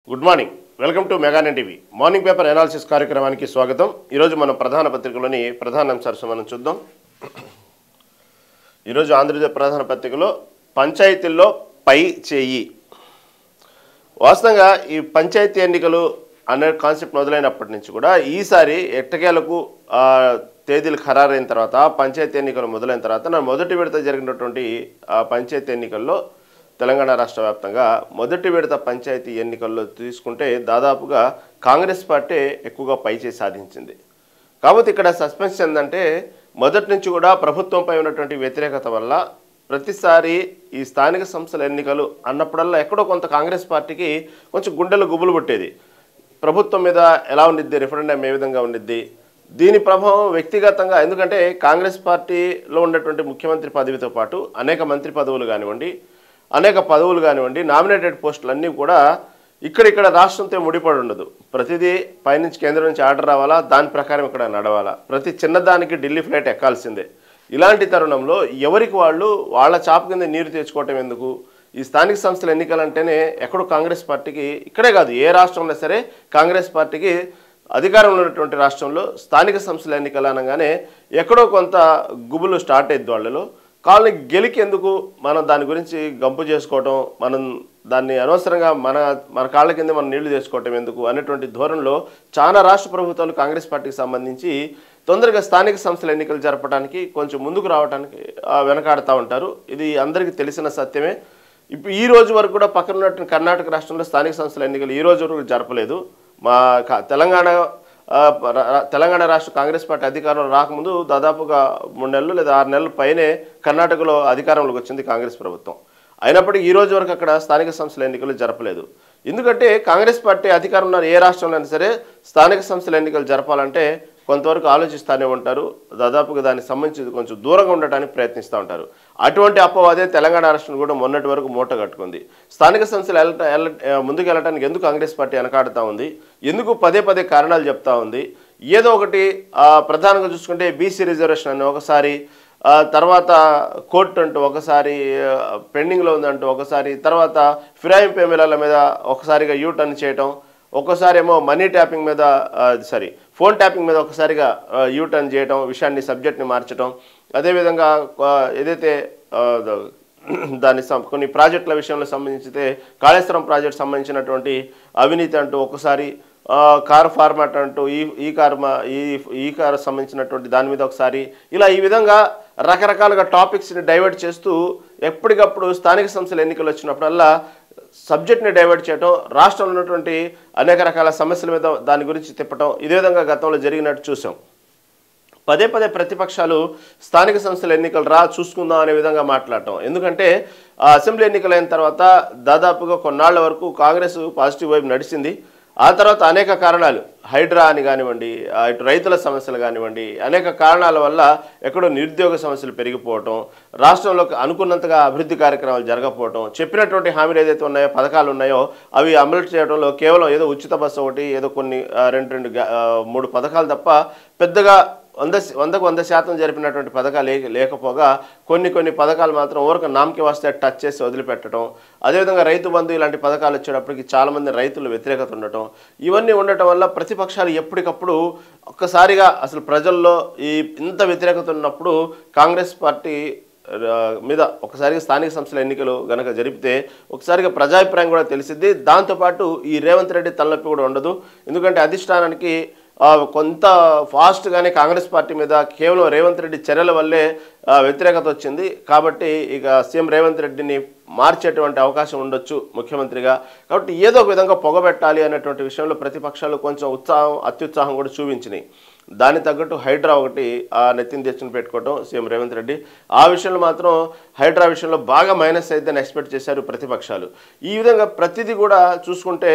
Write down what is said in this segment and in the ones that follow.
Good morning. Welcome to Meganet TV morning paper analysis కార్యక్రమానికి స్వాగతం. ఈరోజు మనం ప్రధాన పత్రికలోని ప్రధాన అంశాలు మనం చూద్దాం. ఈరోజు ఆంధ్రప్రదేశ్ ప్రధాన పత్రికలో పంచాయతీల్లో పై చేయి. వాస్తవంగా ఈ పంచాయతీ ఎన్నికలు అనే కాన్సెప్ట్ మొదలైనప్పటి నుంచి కూడా ఈసారి ఎట్టకేలకు తేదీలు ఖరారైన తర్వాత పంచాయతీ ఎన్నికలు మొదలైన తర్వాత మొదటి విడత జరిగినటువంటి పంచాయతీ ఎన్నికల్లో తెలంగాణ రాష్ట్ర వ్యాప్తంగా మొదటి విడత పంచాయతీ ఎన్నికల్లో తీసుకుంటే దాదాపుగా కాంగ్రెస్ పార్టీ ఎక్కువగా పైచేయి సాధించింది. కాబట్టి ఇక్కడ సస్పెన్స్ ఏంటంటే మొదటి నుంచి కూడా ప్రభుత్వంపై ఉన్నటువంటి వ్యతిరేకత వల్ల ప్రతిసారి ఈ స్థానిక సంస్థల ఎన్నికలు అన్నప్పుడల్లా ఎక్కడో కొంత కాంగ్రెస్ పార్టీకి కొంచెం గుండెలు గుబులు పుట్టేది. ప్రభుత్వం మీద ఎలా ఉండిద్ది, రిఫరెండం ఏ విధంగా ఉండిద్ది, దీని ప్రభావం వ్యక్తిగతంగా, ఎందుకంటే కాంగ్రెస్ పార్టీలో ఉన్నటువంటి ముఖ్యమంత్రి పదవితో పాటు అనేక మంత్రి పదవులు కానివ్వండి, అనేక పదవులు కానివ్వండి, నామినేటెడ్ పోస్టులు అన్నీ కూడా ఇక్కడ రాష్ట్రంతో ముడిపడి ఉండదు. ప్రతిదీ పైనుంచి కేంద్రం నుంచి ఆర్డర్ రావాలా, దాని ప్రకారం ఇక్కడ నడవాలా, ప్రతి చిన్నదానికి ఢిల్లీ ఫ్లైట్ ఎక్కాల్సిందే. ఇలాంటి తరుణంలో ఎవరికి వాళ్ళ చాప కింద నీరు తెచ్చుకోవటం ఎందుకు? ఈ స్థానిక సంస్థల ఎన్నికలంటేనే ఎక్కడో కాంగ్రెస్ పార్టీకి, ఇక్కడే కాదు ఏ రాష్ట్రంలో సరే కాంగ్రెస్ పార్టీకి అధికారంలో ఉన్నటువంటి రాష్ట్రంలో స్థానిక సంస్థల ఎన్నికలు అనగానే ఎక్కడో కొంత గుబులు స్టార్ట్ అయ్యింది వాళ్ళలో. కాళ్ళని గెలికేందుకు మనం దాని గురించి గంపు చేసుకోవటం, మనం దాన్ని అనవసరంగా మన కాళ్ళ కింద మనం నీళ్లు తెచ్చుకోవటం ఎందుకు అనేటువంటి ధోరణిలో చాలా రాష్ట్ర ప్రభుత్వాలు కాంగ్రెస్ పార్టీకి సంబంధించి తొందరగా స్థానిక సంస్థల ఎన్నికలు జరపడానికి కొంచెం ముందుకు రావడానికి వెనకాడుతూ ఉంటారు. ఇది అందరికీ తెలిసిన సత్యమే. ఇప్పుడు ఈ రోజు వరకు కూడా పక్కన ఉన్నటువంటి కర్ణాటక రాష్ట్రంలో స్థానిక సంస్థల ఎన్నికలు ఈ రోజు వరకు జరపలేదు. మా తెలంగాణ రాష్ట్ర కాంగ్రెస్ పార్టీ అధికారంలో రాకముందు దాదాపుగా 3 నెలలు లేదా 6 నెలల పైనే కర్ణాటకలో అధికారంలోకి వచ్చింది కాంగ్రెస్ ప్రభుత్వం. అయినప్పటికీ ఈ రోజు వరకు అక్కడ స్థానిక సంస్థల ఎన్నికలు జరపలేదు. ఎందుకంటే కాంగ్రెస్ పార్టీ అధికారంలో ఏ రాష్ట్రంలో అయినా సరే స్థానిక సంస్థల ఎన్నికలు జరపాలంటే కొంతవరకు ఆలోచిస్తూనే ఉంటారు. దాదాపుగా దానికి సంబంధించి కొంచెం దూరంగా ఉండటానికి ప్రయత్నిస్తూ ఉంటారు. అటువంటి అపవాదే తెలంగాణ రాష్ట్రం కూడా మొన్నటి వరకు మూట కట్టుకుంది. స్థానిక సంస్థలు ముందుకు వెళ్ళటానికి ఎందుకు కాంగ్రెస్ పార్టీ వెనకాడుతూ ఉంది, ఎందుకు పదే కారణాలు చెప్తా ఉంది. ఏదో ఒకటి ప్రధానంగా చూసుకుంటే బీసీ రిజర్వేషన్ అని ఒకసారి, తర్వాత కోర్టు అంటూ ఒకసారి, పెండింగ్లో ఉందంటూ ఒకసారి, తర్వాత ఫిరాయింపు ఎమ్మెల్యేల మీద ఒకసారిగా యూటర్న్ చేయటం, ఒక్కోసారి ఏమో మనీ ట్యాపింగ్ మీద ఫోన్ ట్యాపింగ్ మీద ఒకసారిగా యూటర్న్ చేయటం, విషయాన్ని సబ్జెక్ట్ని మార్చడం, అదేవిధంగా ఏదైతే దాని కొన్ని ప్రాజెక్టుల విషయంలో సంబంధించితే కాళేశ్వరం ప్రాజెక్ట్ సంబంధించినటువంటి అవినీతి అంటూ ఒకసారి, కార్ ఫార్మాట్ అంటూ ఈ కార్ సంబంధించినటువంటి దాని మీద ఒకసారి, ఇలా ఈ విధంగా రకరకాలుగా టాపిక్స్ని డైవర్ట్ చేస్తూ ఎప్పటికప్పుడు స్థానిక సంస్థల ఎన్నికలు వచ్చినప్పుడల్లా సబ్జెక్ట్ని డైవర్ట్ చేయటం, రాష్ట్రంలో ఉన్నటువంటి అనేక రకాల సమస్యల మీద దాని గురించి తిప్పటం, ఇదే విధంగా గతంలో జరిగినట్టు చూసాం. పదే ప్రతిపక్షాలు స్థానిక సంస్థల ఎన్నికలు చూసుకుందాం అనే విధంగా మాట్లాడటం. ఎందుకంటే అసెంబ్లీ ఎన్నికలు అయిన తర్వాత దాదాపుగా కొన్నాళ్ల వరకు కాంగ్రెస్ పాజిటివ్ వైపు నడిచింది. ఆ తర్వాత అనేక కారణాలు, హైడ్రా అని కానివ్వండి, ఇటు రైతుల సమస్యలు కానివ్వండి, అనేక కారణాల వల్ల ఎక్కడో నిరుద్యోగ సమస్యలు పెరిగిపోవటం, రాష్ట్రంలో అనుకున్నంతగా అభివృద్ధి కార్యక్రమాలు జరగకపోవటం, చెప్పినటువంటి హామీలు ఏదైతే ఉన్నాయో, పథకాలు ఉన్నాయో అవి అమలు చేయడంలో కేవలం ఏదో ఉచిత బస్సు ఒకటి, ఏదో కొన్ని 2-3 పథకాలు తప్ప పెద్దగా 100% జరిపినటువంటి పథకాలు లేకపోగా కొన్ని పథకాలు మాత్రం ఊరక నామకి వస్తే టచ్ చేసి వదిలిపెట్టడం, అదేవిధంగా రైతు బంధు ఇలాంటి పథకాలు వచ్చేటప్పటికి చాలామంది రైతులు వ్యతిరేకత ఉండటం, ఇవన్నీ ఉండటం వల్ల ప్రతిపక్షాలు ఎప్పటికప్పుడు ఒక్కసారిగా అసలు ప్రజల్లో ఇంత వ్యతిరేకత ఉన్నప్పుడు కాంగ్రెస్ పార్టీ మీద ఒకసారిగా స్థానిక సంస్థల ఎన్నికలు గనక జరిపితే ఒకసారిగా ప్రజాభిప్రాయం కూడా తెలిసిద్ది. దాంతోపాటు ఈ రేవంత్ రెడ్డి తలనొప్పి కూడా ఉండదు. ఎందుకంటే అధిష్టానానికి కొంత ఫాస్ట్గానే కాంగ్రెస్ పార్టీ మీద కేవలం రేవంత్ రెడ్డి చర్యల వల్లే వ్యతిరేకత వచ్చింది. కాబట్టి ఇక సీఎం రేవంత్ రెడ్డిని మార్చేటువంటి అవకాశం ఉండొచ్చు ముఖ్యమంత్రిగా. కాబట్టి ఏదో ఒక విధంగా పొగబెట్టాలి అనేటువంటి విషయంలో ప్రతిపక్షాలు కొంచెం అత్యుత్సాహం కూడా చూపించినాయి. దానికి తగ్గట్టు హైడ్రా ఒకటి నెత్తిన తెచ్చుని పెట్టుకోవటం సీఎం రేవంత్ రెడ్డి. ఆ విషయంలో మాత్రం హైడ్రా విషయంలో బాగా మైనస్ అయిద్దని ఎక్స్పెక్ట్ చేశారు ప్రతిపక్షాలు. ఈ విధంగా ప్రతిదీ కూడా చూసుకుంటే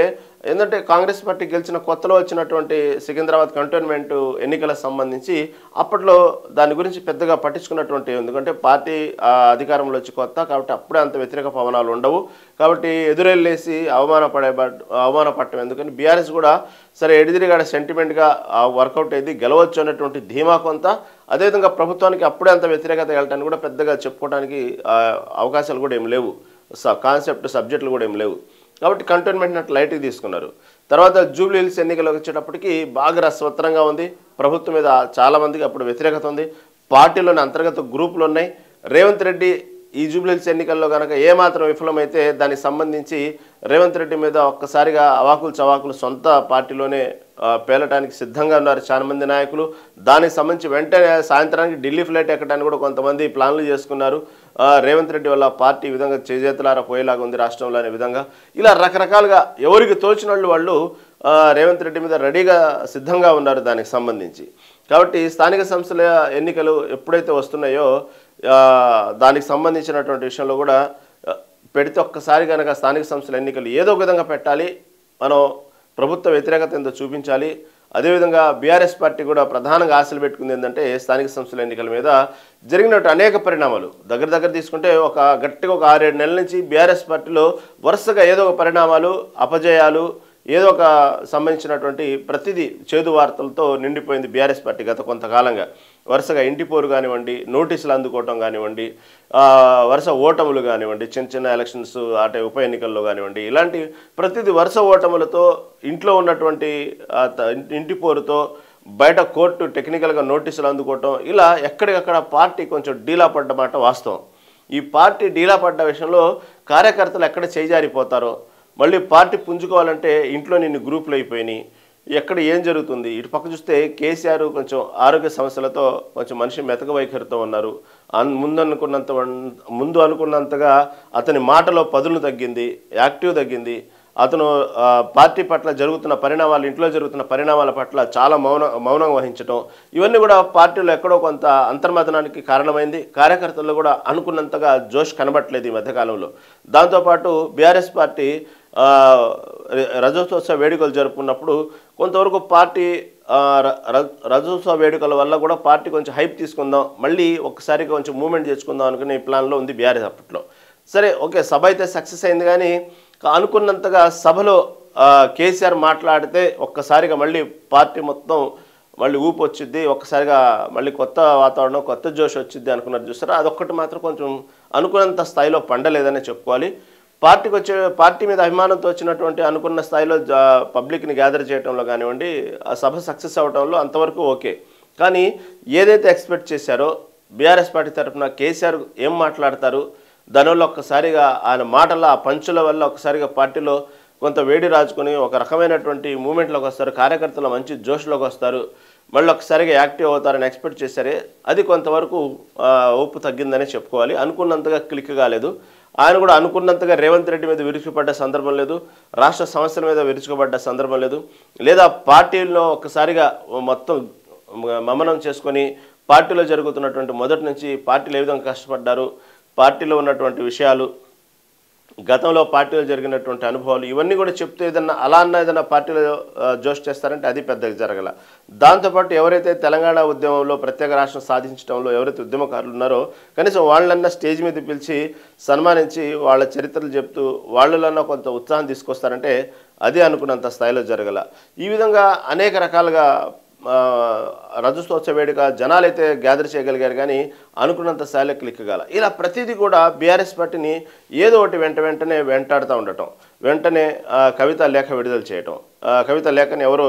ఏంటంటే కాంగ్రెస్ పార్టీ గెలిచిన కొత్తలో వచ్చినటువంటి సికింద్రాబాద్ కంటోన్మెంట్ ఎన్నికలకు సంబంధించి అప్పట్లో దాని గురించి పెద్దగా పట్టించుకున్నటువంటి, ఎందుకంటే పార్టీ అధికారంలో వచ్చి కొత్త కాబట్టి అప్పుడే అంత వ్యతిరేక పవనాలు ఉండవు. కాబట్టి ఎదురెళ్ళేసి అవమానపడటం ఎందుకని బీఆర్ఎస్ కూడా సరే ఎడిదిరిగాడ సెంటిమెంట్గా వర్కౌట్ అయింది, గెలవచ్చు అనేటువంటి ధీమా కొంత, అదేవిధంగా ప్రభుత్వానికి అప్పుడే అంత వ్యతిరేకత వెళ్ళటానికి కూడా పెద్దగా చెప్పుకోవడానికి అవకాశాలు కూడా ఏం లేవు, సబ్జెక్టులు కూడా ఏం లేవు. కాబట్టి కంటోన్మెంట్ అట్లా లైట్గా తీసుకున్నారు. తర్వాత జూబ్లీ హిల్స్ ఎన్నికలకు వచ్చేటప్పటికి బాగా రసవత్తరంగా ఉంది. ప్రభుత్వం మీద చాలామందికి అప్పుడు వ్యతిరేకత ఉంది. పార్టీలోని అంతర్గత గ్రూపులు ఉన్నాయి. రేవంత్ రెడ్డి ఈ జూబ్లీ హిల్స్ ఎన్నికల్లో కనుక ఏమాత్రం విఫలమైతే దానికి సంబంధించి రేవంత్ రెడ్డి మీద ఒక్కసారిగా అవాకులు చవాకులు సొంత పార్టీలోనే పేలటానికి సిద్ధంగా ఉన్నారు చాలామంది నాయకులు. దానికి సంబంధించి వెంటనే సాయంత్రానికి ఢిల్లీ ఫ్లైట్ ఎక్కడానికి కూడా కొంతమంది ప్లాన్లు చేసుకున్నారు. రేవంత్ రెడ్డి వల్ల పార్టీ ఈ విధంగా చేజేతులారా పోయేలాగా ఉంది రాష్ట్రంలో అనే విధంగా ఇలా రకరకాలుగా ఎవరికి తోచిన వాళ్ళు రేవంత్ రెడ్డి మీద రెడీగా సిద్ధంగా ఉన్నారు దానికి సంబంధించి. కాబట్టి స్థానిక సంస్థల ఎన్నికలు ఎప్పుడైతే వస్తున్నాయో దానికి సంబంధించినటువంటి విషయంలో కూడా పెడితే ఒక్కసారి కనుక స్థానిక సంస్థల ఎన్నికలు ఏదో ఒక విధంగా పెట్టాలి, మనం ప్రభుత్వ వ్యతిరేకత ఏందో చూపించాలి. అదేవిధంగా బీఆర్ఎస్ పార్టీ కూడా ప్రధానంగా ఆశలు పెట్టుకుంది ఏంటంటే స్థానిక సంస్థల ఎన్నికల మీద జరిగినట్టు అనేక పరిణామాలు దగ్గర తీసుకుంటే గట్టిగా ఒక 6-7 నెలల నుంచి బీఆర్ఎస్ పార్టీలో వరుసగా ఏదో ఒక పరిణామాలు, అపజయాలు, ఏదో ఒక సంబంధించినటువంటి ప్రతిదీ చేదు వార్తలతో నిండిపోయింది బీఆర్ఎస్ పార్టీ గత కొంతకాలంగా. వరుసగా ఇంటి పోరు కానివ్వండి, నోటీసులు అందుకోవటం కానివ్వండి, వరుస ఓటములు కానివ్వండి, చిన్న ఎలక్షన్స్ అంటే ఉప ఎన్నికల్లో కానివ్వండి, ఇలాంటి ప్రతిదీ వరుస ఓటములతో ఇంట్లో ఉన్నటువంటి ఇంటి పోరుతో బయట కోర్టు టెక్నికల్గా నోటీసులు అందుకోవటం ఇలా ఎక్కడికక్కడ పార్టీ కొంచెం డీలా పడ్డమాట వాస్తవం. ఈ పార్టీ డీలా పడ్డ విషయంలో కార్యకర్తలు ఎక్కడ చేజారిపోతారో, మళ్ళీ పార్టీ పుంజుకోవాలంటే ఇంట్లో నిన్ను గ్రూపులు అయిపోయినాయి, ఎక్కడ ఏం జరుగుతుంది. ఇటు పక్క చూస్తే కేసీఆర్ కొంచెం ఆరోగ్య సమస్యలతో కొంచెం మనిషి మెతక వైఖరితో ఉన్నారు. ముందు అనుకున్నంతగా అతని మాటలో పదులు తగ్గింది, యాక్టివ్ తగ్గింది. అతను పార్టీ పట్ల జరుగుతున్న పరిణామాలు, ఇంట్లో జరుగుతున్న పరిణామాల పట్ల చాలా మౌనం వహించడం, ఇవన్నీ కూడా పార్టీలో ఎక్కడో కొంత అంతర్మథనానికి కారణమైంది. కార్యకర్తల్లో కూడా అనుకున్నంతగా జోష్ కనబట్టలేదు ఈ మధ్యకాలంలో. దాంతోపాటు బీఆర్ఎస్ పార్టీ రజతోత్సవ వేడుకలు జరుపుకున్నప్పుడు కొంతవరకు పార్టీ రజతోత్సవ వేడుకల వల్ల కూడా పార్టీ కొంచెం హైప్ తీసుకుందాం, మళ్ళీ ఒక్కసారి కొంచెం మూమెంట్ చేసుకుందాం అనుకునే ప్లాన్లో ఉంది బీఆర్ఎస్ అప్పట్లో. సరే ఓకే, సభ అయితే సక్సెస్ అయింది, కానీ అనుకున్నంతగా సభలో కేసీఆర్ మాట్లాడితే ఒక్కసారిగా మళ్ళీ పార్టీ మొత్తం మళ్ళీ ఊపు వచ్చిద్ది, ఒక్కసారిగా మళ్ళీ కొత్త వాతావరణం, కొత్త జోష్ వచ్చిద్ది అనుకున్నారు చూస్తారా. అదొక్కటి మాత్రం కొంచెం అనుకున్నంత స్థాయిలో పండలేదనే చెప్పుకోవాలి. పార్టీ మీద అభిమానంతో వచ్చినటువంటి అనుకున్న స్థాయిలో పబ్లిక్ని గ్యాదర్ చేయడంలో కానివ్వండి, ఆ సభ సక్సెస్ అవ్వడంలో అంతవరకు ఓకే. కానీ ఏదైతే ఎక్స్పెక్ట్ చేశారో బీఆర్ఎస్ పార్టీ తరఫున కేసీఆర్ ఏం మాట్లాడతారు, దానివల్ల ఒక్కసారిగా ఆయన మాటల ఆ పంచుల వల్ల ఒక్కసారిగా పార్టీలో కొంత వేడి రాజుకొని ఒక రకమైనటువంటి మూమెంట్లోకి వస్తారు, కార్యకర్తలు మంచి జోష్లోకి వస్తారు, మళ్ళీ ఒక్కసారిగా యాక్టివ్ అవుతారని ఎక్స్పెక్ట్ చేశారే, అది కొంతవరకు ఊపు తగ్గిందనే చెప్పుకోవాలి. అనుకున్నంతగా క్లిక్ కాలేదు. ఆయన కూడా అనుకున్నంతగా రేవంత్ రెడ్డి మీద విరుచుకుపడ్డ సందర్భం లేదు, రాష్ట్ర సమస్యల మీద విరుచుకుపడ్డ సందర్భం లేదు, లేదా పార్టీలో ఒక్కసారిగా మొత్తం మమనం చేసుకొని పార్టీలో జరుగుతున్నటువంటి మొదటి నుంచి పార్టీలు ఏ విధంగా కష్టపడ్డారు, పార్టీలో ఉన్నటువంటి విషయాలు, గతంలో పార్టీలో జరిగినటువంటి అనుభవాలు, ఇవన్నీ కూడా చెప్తే ఏదైనా పార్టీలో జోష్ చేస్తారంటే అది పెద్దగా జరగల. దాంతోపాటు ఎవరైతే తెలంగాణ ఉద్యమంలో ప్రత్యేక రాష్ట్రం సాధించడంలో ఎవరైతే ఉద్యమకారులు ఉన్నారో కనీసం వాళ్ళన్నా స్టేజ్ మీద పిలిచి సన్మానించి వాళ్ళ చరిత్రలు చెప్తూ వాళ్ళన్నా కొంత ఉత్సాహం తీసుకొస్తారంటే అది అనుకున్నంత స్థాయిలో జరగల. ఈ విధంగా అనేక రకాలుగా రజతోత్సవ వేడుక జనాలైతే గ్యాదర్ చేయగలిగారు, కానీ అనుకున్నంత స్థాయిలో క్లిక్ కాల. ఇలా ప్రతిదీ కూడా బీఆర్ఎస్ పార్టీని ఏదో ఒకటి వెంటనే వెంటాడుతూ ఉండటం, వెంటనే కవిత లేఖ విడుదల చేయటం, కవిత లేఖని ఎవరో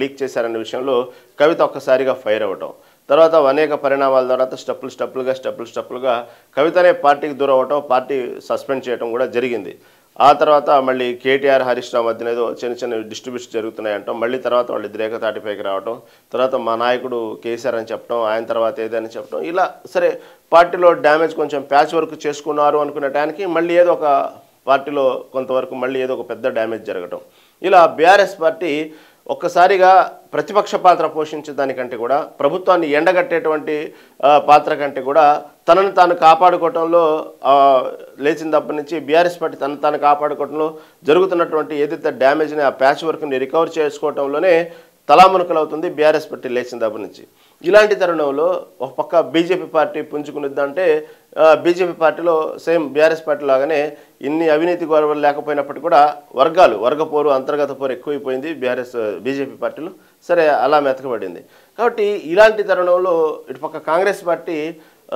లీక్ చేశారనే విషయంలో కవిత ఒక్కసారిగా ఫైర్ అవ్వటం, తర్వాత అనేక పరిణామాల తర్వాత స్టెప్పులుగా కవితనే పార్టీకి దూరం అవ్వటం, పార్టీ సస్పెండ్ చేయడం కూడా జరిగింది. ఆ తర్వాత మళ్ళీ కేటీఆర్ హరీష్ రావు మధ్యన ఏదో చిన్న డిస్ట్రిబ్యూషన్ జరుగుతున్నాయంటాం, మళ్ళీ తర్వాత వాళ్ళు తాటిపైకి రావటం, తర్వాత మా నాయకుడు కేసీఆర్ అని చెప్పడం, ఆయన తర్వాత ఏదని చెప్పడం, ఇలా సరే పార్టీలో డ్యామేజ్ కొంచెం ప్యాచ్ వర్క్ చేసుకున్నారు అనుకునే టైంకి మళ్ళీ ఏదో ఒక పార్టీలో కొంతవరకు మళ్ళీ ఏదో ఒక పెద్ద డ్యామేజ్ జరగటం, ఇలా బీఆర్ఎస్ పార్టీ ఒక్కసారిగా ప్రతిపక్ష పాత్ర పోషించే దానికంటే కూడా ప్రభుత్వాన్ని ఎండగట్టేటువంటి పాత్ర కంటే కూడా తనను తాను కాపాడుకోవటంలో లేచినప్పటి నుంచి బీఆర్ఎస్ పార్టీ తనను తాను కాపాడుకోవటంలో జరుగుతున్నటువంటి ఏదైతే డ్యామేజ్ని ఆ ప్యాచ్ వర్క్ని రికవర్ చేసుకోవటంలోనే తలామునకలవుతుంది బీఆర్ఎస్ పార్టీ లేచినప్పటి నుంచి. ఇలాంటి తరుణంలో ఒక పక్క బీజేపీ పార్టీ పుంజుకునిద్దంటే బీజేపీ పార్టీలో సేమ్ బీఆర్ఎస్ పార్టీ లాగానే ఇన్ని అవినీతి గొడవలు లేకపోయినప్పటికీ కూడా వర్గపోరు, అంతర్గత పోరు ఎక్కువైపోయింది బీజేపీ పార్టీలో. సరే అలా మెతకబడింది. కాబట్టి ఇలాంటి తరుణంలో ఇటుపక్క కాంగ్రెస్ పార్టీ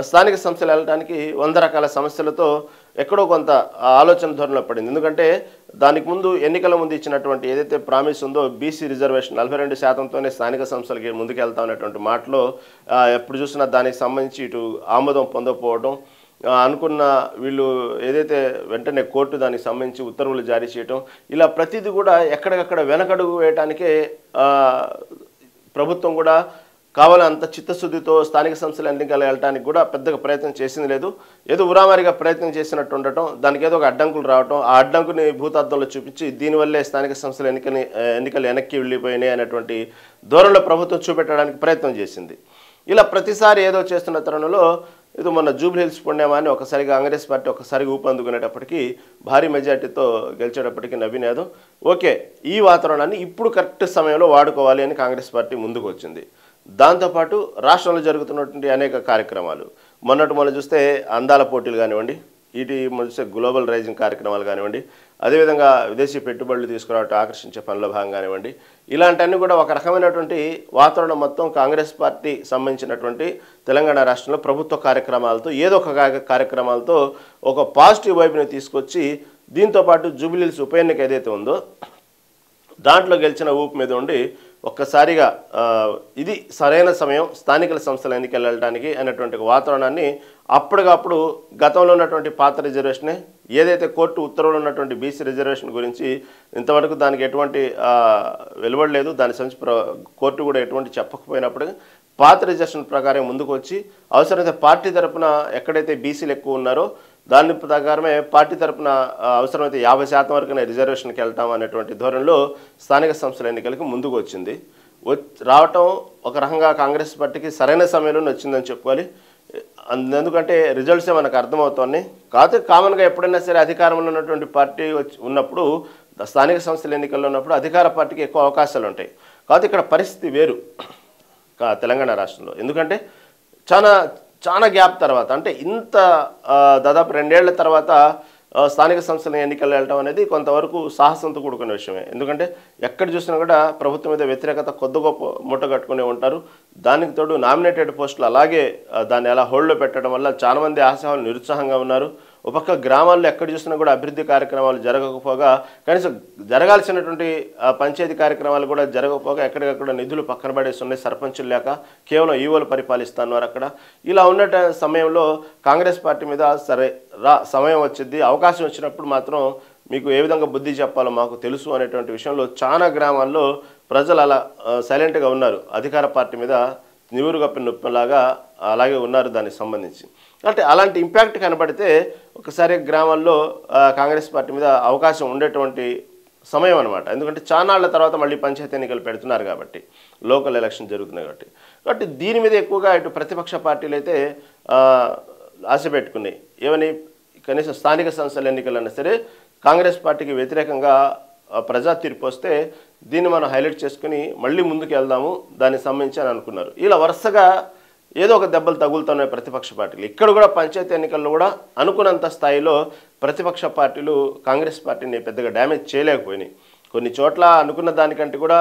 స్థానిక సంస్థలు వెళ్ళడానికి 100 రకాల సమస్యలతో ఎక్కడో కొంత ఆలోచన ధోరణిలో పడింది. ఎందుకంటే దానికి ముందు ఎన్నికల ముందు ఇచ్చినటువంటి ఏదైతే ప్రామిస్ ఉందో బీసీ రిజర్వేషన్ 42%తోనే స్థానిక సంస్థలకి ముందుకెళ్తాం అనేటువంటి మాటలో ఎప్పుడు చూసినా దానికి సంబంధించి ఇటు ఆమోదం పొందకపోవడం, అనుకున్న వీళ్ళు ఏదైతే వెంటనే కోర్టు దానికి సంబంధించి ఉత్తర్వులు జారీ చేయటం, ఇలా ప్రతిదీ కూడా ఎక్కడికక్కడ వెనకడుగు వేయటానికే ప్రభుత్వం కూడా కావాలంత చిత్తశుద్ధితో స్థానిక సంస్థల ఎన్నికలు వెళ్ళడానికి కూడా పెద్దగా ప్రయత్నం చేసింది లేదు. ఏదో ఉరామారిగా ప్రయత్నం చేసినట్టు ఉండటం, దానికి ఏదో ఒక అడ్డంకులు రావటం, ఆ అడ్డంకుని భూతార్థంలో చూపించి దీనివల్లే స్థానిక సంస్థల ఎన్నికలు వెనక్కి వెళ్ళిపోయినాయి అనేటువంటి ధోరణిలో ప్రభుత్వం చూపెట్టడానికి ప్రయత్నం చేసింది. ఇలా ప్రతిసారి ఏదో చేస్తున్న తరుణంలో ఇది మొన్న జూబ్లీహిల్స్ పుణ్యమాన్ని ఒకసారిగా కాంగ్రెస్ పార్టీ ఒకసారిగా ఊపందుకునేటప్పటికీ భారీ మెజార్టీతో గెలిచేటప్పటికి నవీన్ యాదవ్ ఓకే ఈ వాతావరణాన్ని ఇప్పుడు కరెక్ట్ సమయంలో వాడుకోవాలి అని కాంగ్రెస్ పార్టీ ముందుకు వచ్చింది. దాంతోపాటు రాష్ట్రంలో జరుగుతున్నటువంటి అనేక కార్యక్రమాలు, మొన్న చూస్తే అందాల పోటీలు కానివ్వండి, ఇటు చూస్తే గ్లోబల్ రైజింగ్ కార్యక్రమాలు కానివ్వండి, అదేవిధంగా విదేశీ పెట్టుబడులు తీసుకురావటం ఆకర్షించే పనుల భాగం కానివ్వండి, ఇలాంటివన్నీ కూడా ఒక రకమైనటువంటి వాతావరణం మొత్తం కాంగ్రెస్ పార్టీ సంబంధించినటువంటి తెలంగాణ రాష్ట్రంలో ప్రభుత్వ కార్యక్రమాలతో ఏదో ఒక కార్యక్రమాలతో ఒక పాజిటివ్ వైపుని తీసుకొచ్చి దీంతోపాటు జూబ్లీహిల్స్ ఉప ఎన్నిక ఏదైతే ఉందో దాంట్లో గెలిచిన ఊపు మీద ఉండి ఒక్కసారిగా ఇది సరైన సమయం స్థానిక సంస్థల ఎన్నికలు వెళ్ళడానికి అనేటువంటి వాతావరణాన్ని అప్పటికప్పుడు గతంలో ఉన్నటువంటి పాత రిజర్వేషనే ఏదైతే కోర్టు ఉత్తర్వులు ఉన్నటువంటి బీసీ రిజర్వేషన్ గురించి ఇంతవరకు దానికి ఎటువంటి వెలువడలేదు, దాని సంబంధించి కోర్టు కూడా ఎటువంటి చెప్పకపోయినప్పుడు పాత రిజర్వేషన్ ప్రకారం ముందుకు వచ్చి అవసరమైతే పార్టీ తరపున ఎక్కడైతే బీసీలు ఎక్కువ ఉన్నారో దాని ప్రకారమే పార్టీ తరపున అవసరమైతే 50% వరకునే రిజర్వేషన్కి వెళ్తాం అనేటువంటి ధోరణిలో స్థానిక సంస్థల ఎన్నికలకు ముందుకు వచ్చింది. రావటం ఒక రకంగా కాంగ్రెస్ పార్టీకి సరైన సమయంలో వచ్చిందని చెప్పుకోవాలి. ఎందుకంటే రిజల్ట్సే మనకు అర్థమవుతోంది. కాకపోతే కామన్గా ఎప్పుడైనా సరే అధికారంలో ఉన్నటువంటి పార్టీ ఉన్నప్పుడు స్థానిక సంస్థల ఎన్నికల్లో ఉన్నప్పుడు అధికార పార్టీకి ఎక్కువ అవకాశాలు ఉంటాయి. కాకపోతే ఇక్కడ పరిస్థితి వేరు తెలంగాణ రాష్ట్రంలో. ఎందుకంటే చాలా గ్యాప్ తర్వాత, అంటే ఇంత దాదాపు 2 ఏళ్ల తర్వాత స్థానిక సంస్థల ఎన్నికలు వెళ్ళటం అనేది కొంతవరకు సాహసంతో కూడుకున్న విషయమే. ఎందుకంటే ఎక్కడ చూసినా కూడా ప్రభుత్వం మీద వ్యతిరేకత కొద్ది గొప్ప మూట కట్టుకునే ఉంటారు. దానికి తోడు నామినేటెడ్ పోస్టులు అలాగే దాన్ని అలా హోల్డ్లో పెట్టడం వల్ల చాలామంది ఆశావాళ్ళు నిరుత్సాహంగా ఉన్నారు. ఒక పక్క గ్రామాల్లో ఎక్కడ చూసినా కూడా అభివృద్ధి కార్యక్రమాలు జరగకపోగా, కనీసం జరగాల్సినటువంటి పంచాయతీ కార్యక్రమాలు కూడా జరగకపోగా ఎక్కడికక్కడ నిధులు పక్కన పడేసి ఉన్నాయి సర్పంచులు లేక, కేవలం ఈవోలు పరిపాలిస్తున్నారు అక్కడ. ఇలా ఉన్న సమయంలో కాంగ్రెస్ పార్టీ మీద సరే సమయం వచ్చింది, అవకాశం వచ్చినప్పుడు మాత్రం మీకు ఏ విధంగా బుద్ధి చెప్పాలో మాకు తెలుసు అనేటువంటి విషయంలో చాలా గ్రామాల్లో ప్రజలు అలా సైలెంట్గా ఉన్నారు. అధికార పార్టీ మీద నివురుగప్పిన నొప్పిలాగా అలాగే ఉన్నారు దానికి సంబంధించి. అంటే అలాంటి ఇంపాక్ట్ కనబడితే ఒకసారి గ్రామాల్లో కాంగ్రెస్ పార్టీ మీద అవకాశం ఉండేటువంటి సమయం అనమాట. ఎందుకంటే చానాళ్ల తర్వాత మళ్ళీ పంచాయతీ ఎన్నికలు పెడుతున్నారు కాబట్టి, లోకల్ ఎలక్షన్ జరుగుతున్నాయి కాబట్టి దీని మీద ఎక్కువగా ఇటు ప్రతిపక్ష పార్టీలు అయితే ఆశ పెట్టుకున్నాయి. ఏమని, కనీసం స్థానిక సంస్థల ఎన్నికలన్నా సరే కాంగ్రెస్ పార్టీకి వ్యతిరేకంగా ప్రజా తీర్పు వస్తే దీన్ని మనం హైలైట్ చేసుకుని మళ్ళీ ముందుకు వెళ్దాము దానికి సంబంధించి అని అనుకున్నారు. ఇలా వరుసగా ఏదో ఒక దెబ్బలు తగులుతున్నాయి ప్రతిపక్ష పార్టీలు. ఇక్కడ కూడా పంచాయతీ ఎన్నికల్లో కూడా అనుకున్నంత స్థాయిలో ప్రతిపక్ష పార్టీలు కాంగ్రెస్ పార్టీని పెద్దగా డ్యామేజ్ చేయలేకపోయినాయి. కొన్ని చోట్ల అనుకున్న దానికంటే కూడా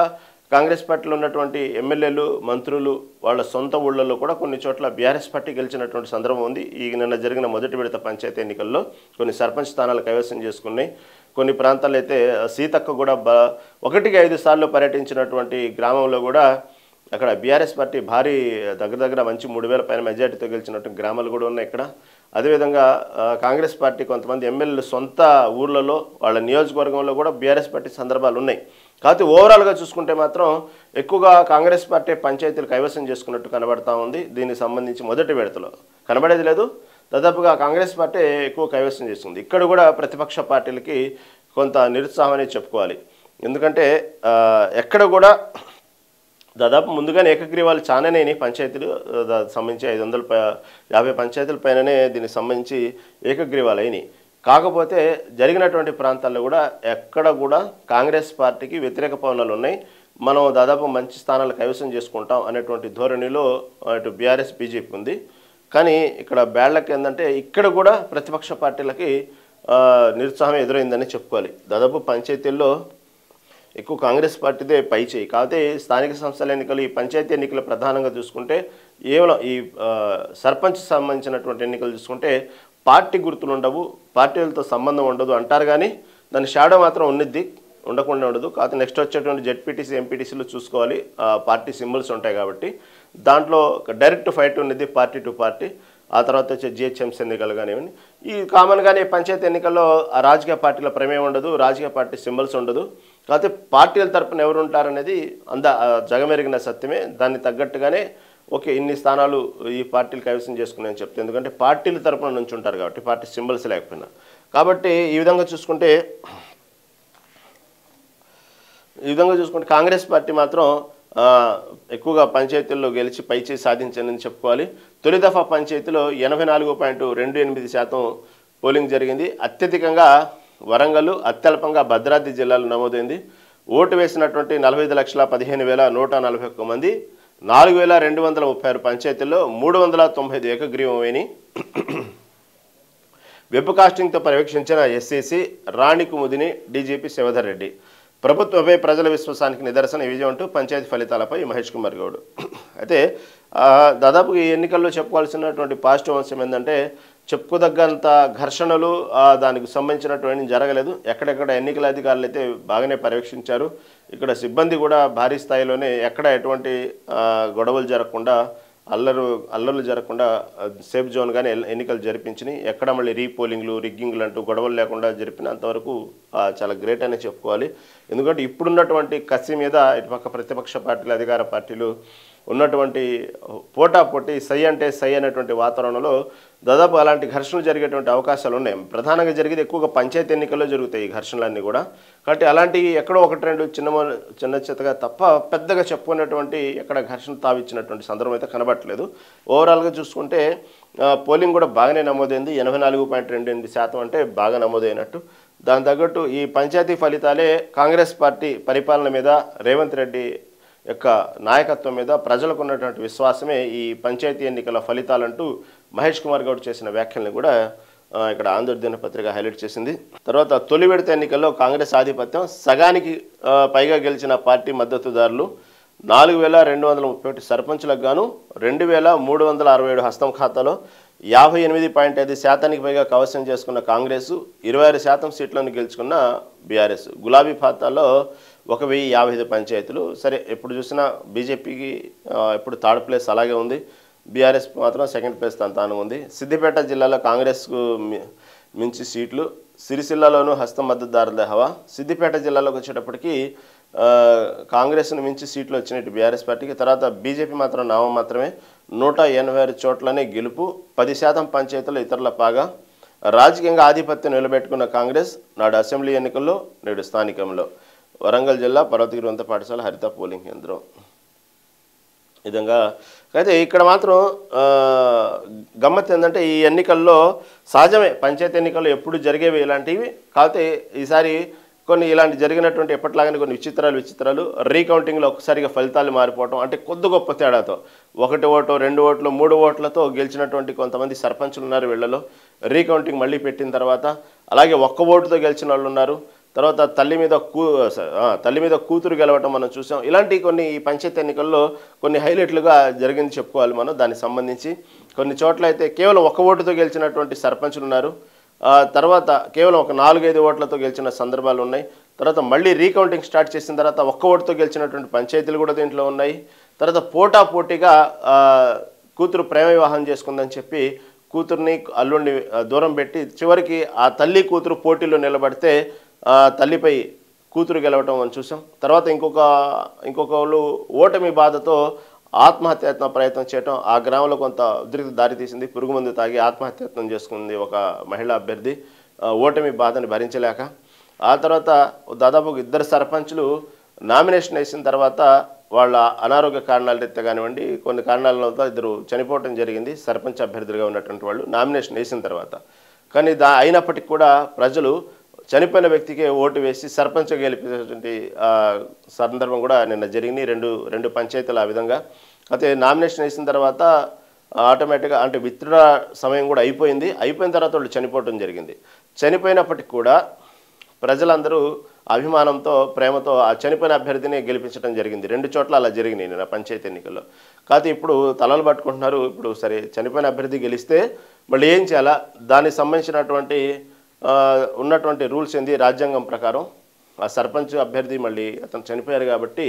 కాంగ్రెస్ పార్టీలో ఉన్నటువంటి ఎమ్మెల్యేలు, మంత్రులు వాళ్ళ సొంత ఊళ్ళల్లో కూడా కొన్ని చోట్ల బీఆర్ఎస్ పార్టీ గెలిచినటువంటి సందర్భం ఉంది. ఈ నిన్న జరిగిన మొదటి విడత పంచాయతీ ఎన్నికల్లో కొన్ని సర్పంచ్ స్థానాలు కైవసం చేసుకున్నాయి. కొన్ని ప్రాంతాల్లో అయితే సీతక్క కూడా 1కి 5 సార్లు పర్యటించినటువంటి గ్రామంలో కూడా అక్కడ బీఆర్ఎస్ పార్టీ భారీ దగ్గర మంచి 3000 పైన మెజార్టీతో గెలిచినటువంటి గ్రామాలు కూడా ఉన్నాయి ఇక్కడ. అదేవిధంగా కాంగ్రెస్ పార్టీ కొంతమంది ఎమ్మెల్యేలు సొంత ఊర్లలో వాళ్ళ నియోజకవర్గంలో కూడా బీఆర్ఎస్ పార్టీ సందర్భాలు ఉన్నాయి. కాకపోతే ఓవరాల్గా చూసుకుంటే మాత్రం ఎక్కువగా కాంగ్రెస్ పార్టీ పంచాయతీలు కైవసం చేసుకున్నట్టు కనబడతా ఉంది. దీనికి సంబంధించి మొదటి విడతలో కనబడేది లేదు, దాదాపుగా కాంగ్రెస్ పార్టీ ఎక్కువ కైవసం చేస్తుంది. ఇక్కడ కూడా ప్రతిపక్ష పార్టీలకి కొంత నిరుత్సాహం అనేది చెప్పుకోవాలి. ఎందుకంటే ఎక్కడ కూడా దాదాపు ముందుగానే ఏకగ్రీవాలు చాలానే పంచాయతీలు సంబంధించి 550 పంచాయతీల పైననే దీనికి సంబంధించి ఏకగ్రీవాలు అయినాయి. కాకపోతే జరిగినటువంటి ప్రాంతాల్లో కూడా ఎక్కడ కూడా కాంగ్రెస్ పార్టీకి వ్యతిరేక పవనాలు ఉన్నాయి, మనం దాదాపు మంచి స్థానాలు కైవసం చేసుకుంటాం అనేటువంటి ధోరణిలో అటు బీఆర్ఎస్ బీజేపీ ఉంది. కానీ ఇక్కడ బ్యాడ్లకి ఏంటంటే ఇక్కడ కూడా ప్రతిపక్ష పార్టీలకి నిరుత్సాహం ఎదురైందని చెప్పుకోవాలి. దాదాపు పంచాయతీల్లో ఎక్కువ కాంగ్రెస్ పార్టీదే పై చేయి. కాకపోతే స్థానిక సంస్థల ఎన్నికలు, ఈ పంచాయతీ ఎన్నికలు ప్రధానంగా చూసుకుంటే కేవలం ఈ సర్పంచ్ సంబంధించినటువంటి ఎన్నికలు చూసుకుంటే పార్టీ గుర్తులు ఉండవు, పార్టీలతో సంబంధం ఉండదు అంటారు, కానీ దాని షాడో మాత్రం ఉన్నది, ఉండకుండా ఉండదు. కాకపోతే నెక్స్ట్ వచ్చేటువంటి జెడ్పీటీసీ ఎంపీటీసీలు చూసుకోవాలి, పార్టీ సింబల్స్ ఉంటాయి కాబట్టి దాంట్లో డైరెక్ట్ ఫైట్ ఉన్నది పార్టీ టు పార్టీ. ఆ తర్వాత వచ్చే జిహెచ్ఎంసీ ఎన్నికలు కానివ్వండి, ఈ కామన్గానే పంచాయతీ ఎన్నికల్లో ఆ రాజకీయ పార్టీల ప్రమేయం ఉండదు, రాజకీయ పార్టీ సింబల్స్ ఉండదు. కాకపోతే పార్టీల తరపున ఎవరు ఉంటారనేది జగమెరిగిన సత్యమే. దాన్ని తగ్గట్టుగానే ఓకే ఇన్ని స్థానాలు ఈ పార్టీలు కైవసం చేసుకున్నాయని చెప్తే, ఎందుకంటే పార్టీల తరపున నుంచి ఉంటారు కాబట్టి, పార్టీ సింబల్స్ లేకపోయినా. కాబట్టి ఈ విధంగా చూసుకుంటే కాంగ్రెస్ పార్టీ మాత్రం ఎక్కువగా పంచాయతీల్లో గెలిచి పైచేసి సాధించిందని చెప్పుకోవాలి. తొలి దఫా పంచాయతీలో 84.28% పోలింగ్ జరిగింది. అత్యధికంగా వరంగల్, అత్యల్పంగా భద్రాద్రి జిల్లాలో నమోదైంది. ఓటు వేసినటువంటి 45,15,141 మంది 4,236 పంచాయతీల్లో 395 ఏకగ్రీవమైనవి. వెబ్ కాస్టింగ్తో పర్యవేక్షించిన ఎస్సీసీ రాణి కుముదిని, డీజీపీ శివధర్ రెడ్డి. ప్రభుత్వపై ప్రజల విశ్వాసానికి నిదర్శన విజయం అంటూ పంచాయతీ ఫలితాలపై మహేష్ కుమార్ గౌడ్. అయితే దాదాపు ఈ ఎన్నికల్లో చెప్పుకోవాల్సినటువంటి పాజిటివ్ అంశం ఏంటంటే, చెప్పుకోదగ్గంత ఘర్షణలు దానికి సంబంధించినటువంటి జరగలేదు. ఎక్కడెక్కడ ఎన్నికల అధికారులు అయితే బాగానే పర్యవేక్షించారు. ఇక్కడ సిబ్బంది కూడా భారీ స్థాయిలోనే ఎక్కడ ఎటువంటి గొడవలు జరగకుండా, అల్లర్లు జరగకుండా సేఫ్ జోన్గానే ఎన్నికలు జరిపించినాయి. ఎక్కడ మళ్ళీ రీపోలింగ్లు, రిగ్గింగ్లు అంటూ గొడవలు లేకుండా జరిపినంతవరకు చాలా గ్రేట్ అనే చెప్పుకోవాలి. ఎందుకంటే ఇప్పుడున్నటువంటి కసి మీద ఇటుపక్క ప్రతిపక్ష పార్టీలు, అధికార పార్టీలు ఉన్నటువంటి పోటాపోటీ సై అంటే సై అనేటువంటి వాతావరణంలో దాదాపు అలాంటి ఘర్షణలు జరిగేటువంటి అవకాశాలు ఉన్నాయి. ప్రధానంగా జరిగేది ఎక్కువగా పంచాయతీ ఎన్నికల్లో జరుగుతాయి ఈ ఘర్షణలన్నీ కూడా. కాబట్టి అలాంటివి ఎక్కడో ఒకటి రెండు చిన్న చిత్తగా తప్ప పెద్దగా చెప్పుకునేటువంటి ఎక్కడ ఘర్షణ తావిచ్చినటువంటి సందర్భం అయితే కనబట్టలేదు. ఓవరాల్గా చూసుకుంటే పోలింగ్ కూడా బాగానే నమోదైంది. 84.28% అంటే బాగా నమోదైనట్టు. దాని తగ్గట్టు ఈ పంచాయతీ ఫలితాలే కాంగ్రెస్ పార్టీ పరిపాలన మీద, రేవంత్ రెడ్డి యొక్క నాయకత్వం మీద ప్రజలకు ఉన్నటువంటి విశ్వాసమే ఈ పంచాయతీ ఎన్నికల ఫలితాలంటూ మహేష్ కుమార్ గౌడ్ చేసిన వ్యాఖ్యల్ని కూడా ఇక్కడ ఆంధ్రజ్యోతి పత్రిక హైలైట్ చేసింది. తర్వాత తొలి విడత ఎన్నికల్లో కాంగ్రెస్ ఆధిపత్యం, సగానికి పైగా గెలిచిన పార్టీ మద్దతుదారులు, 4,231 సర్పంచులకు గాను 2,367 హస్తం ఖాతాలో, 58.5% పైగా కవసం చేసుకున్న కాంగ్రెస్, 26% సీట్లను గెలుచుకున్న బీఆర్ఎస్. గులాబీ ఖాతాలో 1,055 పంచాయతీలు. సరే, ఎప్పుడు చూసినా బీజేపీకి ఎప్పుడు థర్డ్ ప్లేస్ అలాగే ఉంది, బీఆర్ఎస్ మాత్రం సెకండ్ ప్లేస్ తాను ఉంది. సిద్దిపేట జిల్లాలో కాంగ్రెస్కు మించి సీట్లు, సిరిసిల్లాలోనూ హస్తం మద్దతుదారుల హవా. సిద్దిపేట జిల్లాలోకి వచ్చేటప్పటికి కాంగ్రెస్ను మించి సీట్లు వచ్చినట్టు బీఆర్ఎస్ పార్టీకి. తర్వాత బీజేపీ మాత్రం నామం మాత్రమే, 186 చోట్లనే గెలుపు, 10% పంచాయతీలు ఇతరుల పాగా. రాజకీయంగా ఆధిపత్యం నిలబెట్టుకున్న కాంగ్రెస్ నాడు అసెంబ్లీ ఎన్నికల్లో, నేడు స్థానికంలో. వరంగల్ జిల్లా పర్వతగిరి ఉన్నత పాఠశాల హరిత పోలింగ్ కేంద్రం. విధంగా అయితే ఇక్కడ మాత్రం గమ్మత్ ఏంటంటే, ఈ ఎన్నికల్లో సహజమే పంచాయతీ ఎన్నికల్లో ఎప్పుడు జరిగేవి ఇలాంటివి. కాకపోతే ఈసారి కొన్ని ఇలాంటి జరిగినటువంటి ఎప్పటిలాగానే కొన్ని విచిత్రాలు రీకౌంటింగ్లో ఒక్కసారిగా ఫలితాలు మారిపోవటం, అంటే కొద్ది గొప్ప తేడాతో 1 ఓటు 2 ఓట్లు 3 ఓట్లతో గెలిచినటువంటి కొంతమంది సర్పంచులు ఉన్నారు. వీళ్ళలో రీకౌంటింగ్ మళ్ళీ పెట్టిన తర్వాత అలాగే 1 ఓటుతో గెలిచిన వాళ్ళు ఉన్నారు. తర్వాత తల్లి మీద కూతురు గెలవటం మనం చూసాం. ఇలాంటి కొన్ని ఈ పంచాయతీ ఎన్నికల్లో కొన్ని హైలైట్లుగా జరిగింది చెప్పుకోవాలి మనం. దానికి సంబంధించి కొన్ని చోట్ల అయితే కేవలం 1 ఓటుతో గెలిచినటువంటి సర్పంచులు ఉన్నారు. తర్వాత కేవలం ఒక 4-5 ఓట్లతో గెలిచిన సందర్భాలు ఉన్నాయి. తర్వాత మళ్ళీ రీకౌంటింగ్ స్టార్ట్ చేసిన తర్వాత 1 ఓటుతో గెలిచినటువంటి పంచాయతీలు కూడా దీంట్లో ఉన్నాయి. తర్వాత పోటాపోటీగా కూతురు ప్రేమ వివాహం చేసుకుందని చెప్పి కూతుర్ని అల్లుడిని దూరం పెట్టి చివరికి ఆ తల్లి కూతురు పోటీలో నిలబడితే తల్లిపై కూతురు గెలవటం అని చూసాం. తర్వాత ఇంకొకళ్ళు ఓటమి బాధతో ఆత్మహత్యాయత్న ప్రయత్నం చేయటం, ఆ గ్రామంలో కొంత ఉద్రిక్త దారితీసింది. పురుగుమందు తాగి ఆత్మహత్యాయత్నం చేసుకుంది ఒక మహిళా అభ్యర్థి, ఓటమి బాధని భరించలేక. ఆ తర్వాత దాదాపు 2 సర్పంచులు నామినేషన్ వేసిన తర్వాత వాళ్ళ అనారోగ్య కారణాల రీత్యా కానివ్వండి, కొన్ని కారణాలతో 2 చనిపోవటం జరిగింది సర్పంచ్ అభ్యర్థులుగా ఉన్నటువంటి వాళ్ళు నామినేషన్ వేసిన తర్వాత. కానీ అయినప్పటికీ కూడా ప్రజలు చనిపోయిన వ్యక్తికే ఓటు వేసి సర్పంచ్ గెలిపించేటువంటి సందర్భం కూడా నిన్న జరిగింది. రెండు పంచాయతీలు ఆ విధంగా. అయితే నామినేషన్ వేసిన తర్వాత ఆటోమేటిక్గా అంటే విత్డ్రా సమయం కూడా అయిపోయిన తర్వాత వాళ్ళు చనిపోవటం జరిగింది. చనిపోయినప్పటికి కూడా ప్రజలందరూ అభిమానంతో, ప్రేమతో ఆ చనిపోయిన అభ్యర్థిని గెలిపించడం జరిగింది. 2 చోట్ల అలా జరిగినాయి నిన్న పంచాయతీ ఎన్నికల్లో. కాకపోతే ఇప్పుడు తలలు పట్టుకుంటున్నారు. ఇప్పుడు సరే చనిపోయిన అభ్యర్థి గెలిస్తే మళ్ళీ ఏం చేయాలా, దానికి సంబంధించినటువంటి ఉన్నటువంటి రూల్స్ ఏంది, రాజ్యాంగం ప్రకారం ఆ సర్పంచ్ అభ్యర్థి మళ్ళీ అతను చనిపోయారు కాబట్టి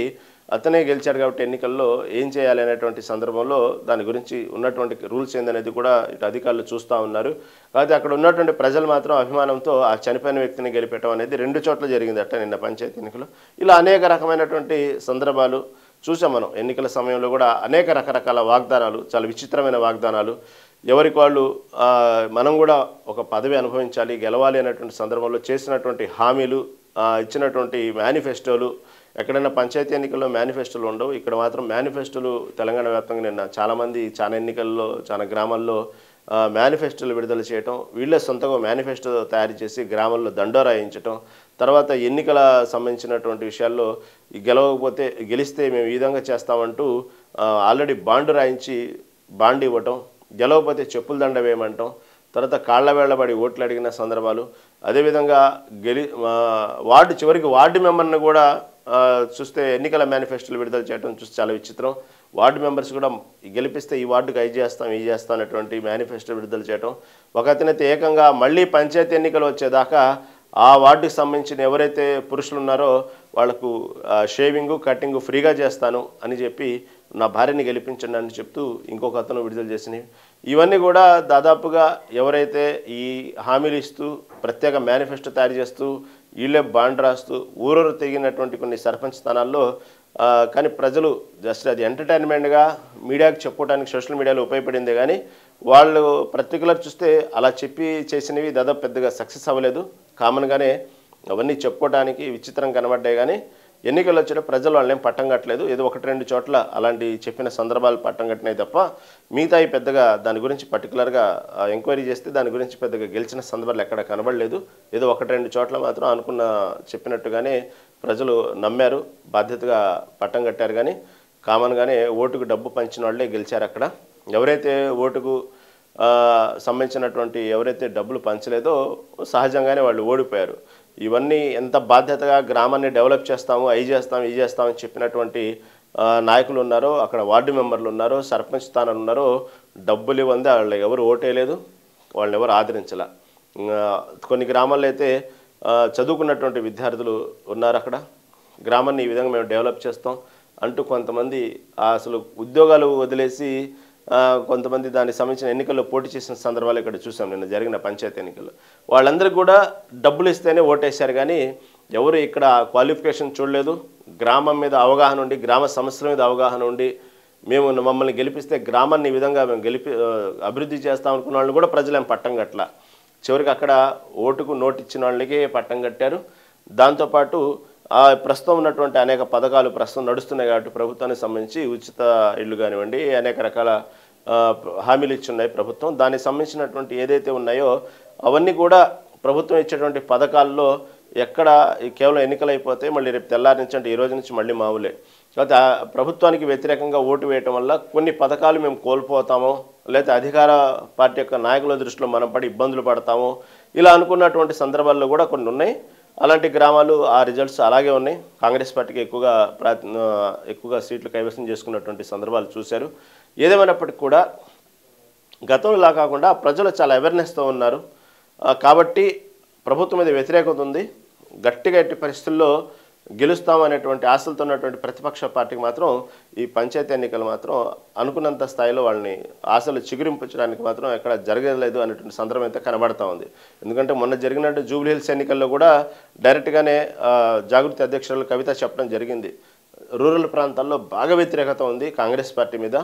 అతనే గెలిచాడు కాబట్టి ఎన్నికల్లో ఏం చేయాలి అనేటువంటి సందర్భంలో దాని గురించి ఉన్నటువంటి రూల్స్ ఏందనేది కూడా ఇటు అధికారులు చూస్తూ ఉన్నారు. కాబట్టి అక్కడ ఉన్నటువంటి ప్రజలు మాత్రం అభిమానంతో ఆ చనిపోయిన వ్యక్తిని గెలిపేయడం అనేది 2 చోట్ల జరిగిందట నిన్న పంచాయతీ ఎన్నికలు. ఇలా అనేక రకమైనటువంటి సందర్భాలు చూసాం మనం. ఎన్నికల సమయంలో కూడా అనేక రకరకాల వాగ్దానాలు, చాలా విచిత్రమైన వాగ్దానాలు, ఎవరికి వాళ్ళు మనం కూడా ఒక పదవి అనుభవించాలి, గెలవాలి అనేటువంటి సందర్భంలో చేసినటువంటి హామీలు, ఇచ్చినటువంటి మేనిఫెస్టోలు. ఎక్కడైనా పంచాయతీ ఎన్నికల్లో మేనిఫెస్టోలు ఉండవు, ఇక్కడ మాత్రం మేనిఫెస్టోలు తెలంగాణ వ్యాప్తంగా నిన్న చాలామంది చాలా ఎన్నికల్లో చాలా గ్రామాల్లో మేనిఫెస్టోలు విడుదల చేయటం, వీళ్ళే సొంతంగా మేనిఫెస్టో తయారు చేసి గ్రామాల్లో దండోరా వేయించటం, తర్వాత ఎన్నికల సంబంధించినటువంటి విషయాల్లో గెలిస్తే మేము ఈ విధంగా చేస్తామంటూ ఆల్రెడీ బాండ్ రాయించి బాండ్ ఇవ్వటం, గెలవకపోతే చెప్పులు దండ వేయమంటాం, తర్వాత కాళ్ల వేళ్లబడి ఓట్లు అడిగిన సందర్భాలు. అదేవిధంగా చివరికి వార్డు మెంబర్ని కూడా చూస్తే ఎన్నికల మేనిఫెస్టోలు విడుదల చేయడం చూస్తే చాలా విచిత్రం. వార్డు మెంబర్స్ కూడా గెలిపిస్తే ఈ వార్డుకి ఇది చేస్తాం అనేటువంటి మేనిఫెస్టో విడుదల చేయడం. ఒక అతనైతే ఏకంగా మళ్ళీ పంచాయతీ ఎన్నికలు వచ్చేదాకా ఆ వార్డుకి సంబంధించిన ఎవరైతే పురుషులు ఉన్నారో వాళ్లకు షేవింగు కటింగు ఫ్రీగా చేస్తాను అని చెప్పి నా భార్యని గెలిపించండి అని చెప్తూ ఇంకొక అతను విడుదల చేసినవి. ఇవన్నీ కూడా దాదాపుగా ఎవరైతే ఈ హామీలు ఇస్తూ ప్రత్యేక మేనిఫెస్టో తయారు చేస్తూ వీళ్ళే బాండ్ రాస్తూ ఊరూరు తిరిగినటువంటి కొన్ని సర్పంచ్ స్థానాల్లో కానీ ప్రజలు జస్ట్ అది ఎంటర్టైన్మెంట్గా మీడియాకి చెప్పుకోవడానికి సోషల్ మీడియాలో ఉపయోగపడిందే కానీ వాళ్ళు పర్టికులర్ చూస్తే అలా చెప్పి చేసినవి దాదాపు పెద్దగా సక్సెస్ అవ్వలేదు. కామన్గానే అవన్నీ చెప్పుకోవడానికి విచిత్రం కనబడ్డాయి కానీ ఎన్నికలు వచ్చే ప్రజలు వాళ్ళేం పట్టం కట్టలేదు. ఏదో 1-2 చోట్ల అలాంటి చెప్పిన సందర్భాలు పట్టం కట్టినాయి తప్ప మిగతాయి పెద్దగా దాని గురించి పర్టికులర్గా ఎంక్వైరీ చేస్తే దాని గురించి పెద్దగా గెలిచిన సందర్భాలు ఎక్కడ కనబడలేదు. ఏదో 1-2 చోట్ల మాత్రం చెప్పినట్టుగానే ప్రజలు నమ్మారు, బాధ్యతగా పట్టం కట్టారు. కానీ కామన్గానే ఓటుకు డబ్బు పంచిన వాళ్ళే గెలిచారు. అక్కడ ఎవరైతే ఓటుకు సంబంధించినటువంటి ఎవరైతే డబ్బులు పంచలేదో సహజంగానే వాళ్ళు ఓడిపోయారు. ఇవన్నీ ఎంత బాధ్యతగా గ్రామాన్ని డెవలప్ చేస్తాము, ఈ చేస్తామని చెప్పినటువంటి నాయకులు ఉన్నారో, అక్కడ వార్డు మెంబర్లు ఉన్నారో, సర్పంచ్ స్థానాలు ఉన్నారో, డబ్బులు ఇవ్వంది వాళ్ళు ఎవరు ఓటేయలేదు, వాళ్ళని ఎవరు ఆదరించలే. కొన్ని గ్రామాల్లో అయితే చదువుకున్నటువంటి విద్యార్థులు ఉన్నారు. అక్కడ గ్రామాన్ని ఈ విధంగా మేము డెవలప్ చేస్తాం అంటూ కొంతమంది అసలు ఉద్యోగాలు వదిలేసి కొంతమంది దానికి సంబంధించిన ఎన్నికల్లో పోటీ చేసిన సందర్భాలు ఇక్కడ చూసాం. నిన్న జరిగిన పంచాయతీ ఎన్నికల్లో వాళ్ళందరికీ కూడా డబ్బులు ఇస్తేనే ఓటేశారు కానీ ఎవరు ఇక్కడ క్వాలిఫికేషన్ చూడలేదు. గ్రామం మీద అవగాహన ఉండి, గ్రామ సమస్యల మీద అవగాహన ఉండి మమ్మల్ని గెలిపిస్తే గ్రామాన్ని ఈ విధంగా మేము అభివృద్ధి చేస్తామనుకున్న వాళ్ళు కూడా ప్రజలేం పట్టం కట్టల. చివరికి అక్కడ ఓటుకు నోటు ఇచ్చిన వాళ్ళకి పట్టం కట్టారు. దాంతోపాటు ప్రస్తుతం ఉన్నటువంటి అనేక పథకాలు ప్రస్తుతం నడుస్తున్నాయి కాబట్టి ప్రభుత్వానికి సంబంధించి ఉచిత ఇళ్ళు కానివ్వండి, అనేక రకాల హామీలు ఇచ్చున్నాయి ప్రభుత్వం. దానికి సంబంధించినటువంటి ఏదైతే ఉన్నాయో అవన్నీ కూడా ప్రభుత్వం ఇచ్చేటువంటి పథకాల్లో ఎక్కడ కేవలం ఎన్నికలు అయిపోతే మళ్ళీ రేపు తెల్లారి నుంచి అంటే ఈ రోజు నుంచి మళ్ళీ మామూలే. కాబట్టి ప్రభుత్వానికి వ్యతిరేకంగా ఓటు వేయటం వల్ల కొన్ని పథకాలు మేము కోల్పోతామో, లేకపోతే అధికార పార్టీ యొక్క నాయకుల దృష్టిలో మనం పడి ఇబ్బందులు పడతామో ఇలా అనుకున్నటువంటి సందర్భాల్లో కూడా కొన్ని ఉన్నాయి. అలాంటి గ్రామాలు ఆ రిజల్ట్స్ అలాగే ఉన్నాయి. కాంగ్రెస్ పార్టీకి ఎక్కువగా సీట్లు కైవసం చేసుకున్నటువంటి సందర్భాలు చూశారు. ఏదేమైనప్పటికీ కూడా గతంలో కాకుండా ప్రజలు చాలా అవేర్నెస్తో ఉన్నారు కాబట్టి ప్రభుత్వం మీద వ్యతిరేకత ఉంది. గట్టిగా ఎట్టి పరిస్థితుల్లో గెలుస్తామనేటువంటి ఆశలతో ఉన్నటువంటి ప్రతిపక్ష పార్టీకి మాత్రం ఈ పంచాయతీ ఎన్నికలు మాత్రం అనుకున్నంత స్థాయిలో వాళ్ళని ఆశలు చిగురింపచ్చడానికి మాత్రం ఎక్కడ జరగలేదు అనేటువంటి సందర్భం అయితే కనబడతా ఉంది. ఎందుకంటే మొన్న జరిగినట్టు జూబ్లీ హిల్స్ ఎన్నికల్లో కూడా డైరెక్ట్గానే జాగృతి అధ్యక్షురాలు కవిత చెప్పడం జరిగింది, రూరల్ ప్రాంతాల్లో బాగా వ్యతిరేకత ఉంది కాంగ్రెస్ పార్టీ మీద.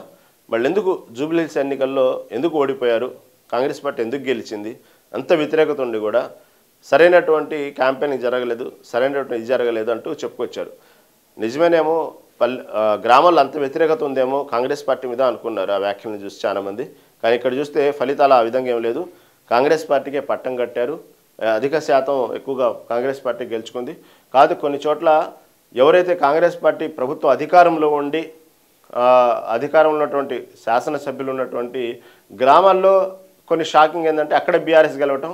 మళ్ళీ ఎందుకు జూబ్లీ హిల్స్ ఎన్నికల్లో ఎందుకు ఓడిపోయారు, కాంగ్రెస్ పార్టీ ఎందుకు గెలిచింది, అంత వ్యతిరేకత ఉండి కూడా సరైనటువంటి క్యాంపెయినింగ్ జరగలేదు, సరైనటువంటి ఇది జరగలేదు అంటూ చెప్పుకొచ్చారు. నిజమేనేమో గ్రామాల్లో అంత వ్యతిరేకత ఉందేమో కాంగ్రెస్ పార్టీ మీద అనుకున్నారు ఆ వ్యాఖ్యలను చూసి చాలామంది. కానీ ఇక్కడ చూస్తే ఫలితాలు ఆ విధంగా ఏం లేదు. కాంగ్రెస్ పార్టీకే పట్టం కట్టారు. అధిక శాతం ఎక్కువగా కాంగ్రెస్ పార్టీ గెలుచుకుంది. కాదు కొన్ని చోట్ల ఎవరైతే కాంగ్రెస్ పార్టీ ప్రభుత్వం అధికారంలో ఉండి అధికారంలో ఉన్నటువంటి శాసనసభ్యులు ఉన్నటువంటి గ్రామాల్లో కొన్ని షాకింగ్ ఏంటంటే అక్కడ బీఆర్ఎస్ గెలవటం,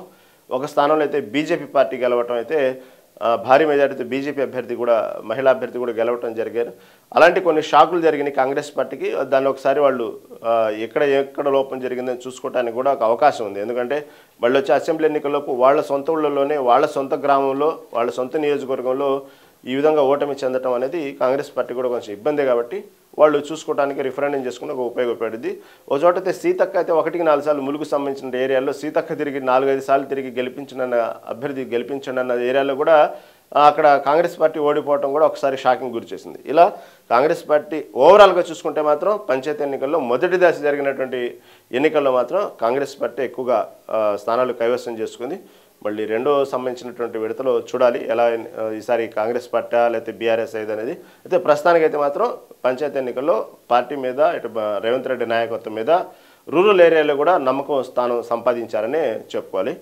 ఒక స్థానంలో అయితే బీజేపీ పార్టీ గెలవటం అయితే భారీ మెజారిటీతో బీజేపీ అభ్యర్థి కూడా మహిళా అభ్యర్థి కూడా గెలవటం జరిగారు. అలాంటి కొన్ని షాకులు జరిగినాయి కాంగ్రెస్ పార్టీకి. దాన్ని ఒకసారి వాళ్ళు ఎక్కడ లోపం జరిగిందని చూసుకోవడానికి కూడా ఒక అవకాశం ఉంది. ఎందుకంటే వాళ్ళు వచ్చే అసెంబ్లీ ఎన్నికల్లోపు వాళ్ళ సొంత ఊళ్ళలోనే, వాళ్ళ సొంత గ్రామంలో, వాళ్ళ సొంత నియోజకవర్గంలో ఈ విధంగా ఓటమి చెందటం అనేది కాంగ్రెస్ పార్టీ కూడా కొంచెం ఇబ్బందే. కాబట్టి వాళ్ళు చూసుకోవడానికి రిఫరెండం చేసుకుని ఒక ఉపయోగపడింది. ఓ చోటైతే సీతక్క అయితే 1-4 సార్లు ములుగు సంబంధించిన ఏరియాల్లో సీతక్క తిరిగి 4-5 సార్లు తిరిగి అభ్యర్థి గెలిపించండి అన్న ఏరియాలో కూడా అక్కడ కాంగ్రెస్ పార్టీ ఓడిపోవడం కూడా ఒకసారి షాకింగ్ గురి చేసింది. ఇలా కాంగ్రెస్ పార్టీ ఓవరాల్గా చూసుకుంటే మాత్రం పంచాయతీ ఎన్నికల్లో మొదటి దశ జరిగినటువంటి ఎన్నికల్లో మాత్రం కాంగ్రెస్ పార్టీ ఎక్కువగా స్థానాలు కైవసం చేసుకుంది. మళ్ళీ రెండో సంబంధించినటువంటి విడతలో చూడాలి ఎలా ఈసారి కాంగ్రెస్ పార్టీ లేకపోతే బీఆర్ఎస్ అయ్యేది అనేది. అయితే ప్రస్తుతానికైతే మాత్రం పంచాయతీ ఎన్నికల్లో పార్టీ మీద ఇటు రేవంత్ రెడ్డి నాయకత్వం మీద రూరల్ ఏరియాలో కూడా నమ్మకం స్థానం సంపాదించారని చెప్పుకోవాలి.